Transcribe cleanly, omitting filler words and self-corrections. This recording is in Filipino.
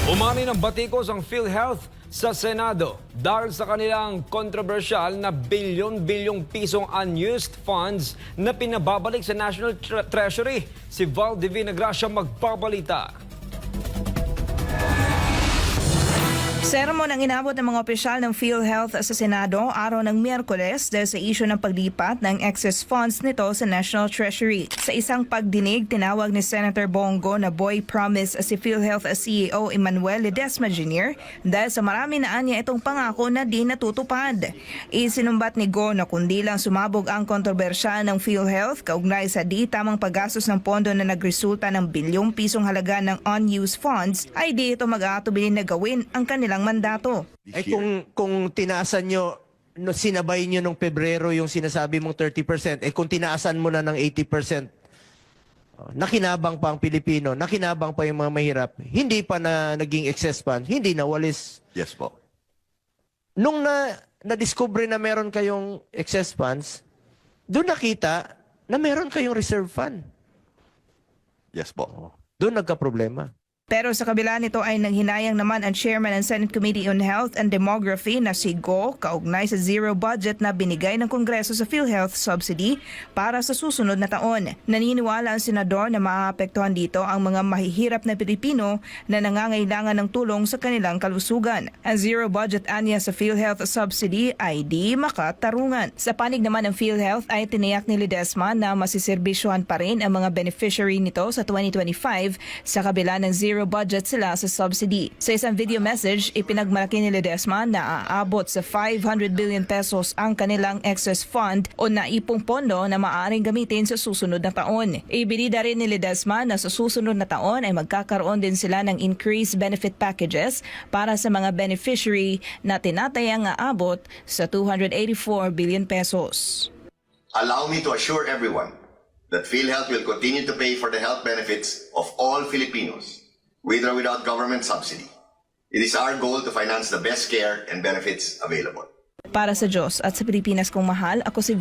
Umani ng batikos ang PhilHealth sa Senado dahil sa kanilang kontrobersyal na bilyon-bilyong pisong unused funds na pinababalik sa National Treasury. Si Val Divina Gracia magbabalita. Sermon ang inabot ng mga opisyal ng PhilHealth sa Senado araw ng Miyerkules dahil sa isyu ng paglipat ng excess funds nito sa National Treasury. Sa isang pagdinig, tinawag ni Senator Bongo na boy promise si PhilHealth CEO Emmanuel Ledesma Jr. dahil sa marami na anya itong pangako na di natutupad. Isinumbat ni Go na kundi lang sumabog ang kontrobersya ng PhilHealth kaugnay sa di tamang paggastos ng pondo na nagresulta ng bilyong pisong halaga ng unused funds ay di ito mag-aatubili na gawin ang kanilang mandato. Ay kung tinaasan nyo, sinabay nyo nung Pebrero yung sinasabi mong 30%, kung tinaasan mo na ng 80%, nakinabang pa ang Pilipino, nakinabang pa yung mga mahirap, hindi pa na naging excess fund, hindi na walis. Yes po. Nung na-discover na meron kayong excess funds, doon nakita na meron kayong reserve fund. Yes po. Doon nagka-problema. Pero sa kabila nito ay nanghinayang naman ang chairman ng Senate Committee on Health and Demography na si Go kaugnay sa zero budget na binigay ng Kongreso sa PhilHealth subsidy para sa susunod na taon. Naniniwala ang senador na maapektuhan dito ang mga mahihirap na Pilipino na nangangailangan ng tulong sa kanilang kalusugan. Ang zero budget anya sa PhilHealth subsidy ay di makatarungan. Sa panig naman ng PhilHealth ay tiniyak ni Ledesma na masiserbisyuhan pa rin ang mga beneficiary nito sa 2025 sa kabila ng zero budget sila sa subsidy. Sa isang video message, ipinagmalaki ni Ledesma na aabot sa 500 billion pesos ang kanilang excess fund o naipong pondo na maaaring gamitin sa susunod na taon. Ibinida rin ni Ledesma na sa susunod na taon ay magkakaroon din sila ng increased benefit packages para sa mga beneficiary na tinatayang aabot sa 284 billion pesos. Allow me to assure everyone that PhilHealth will continue to pay for the health benefits of all Filipinos, with or without government subsidy. It is our goal to finance the best care and benefits available. Para sa Diyos at sa Pilipinas kong mahal, ako si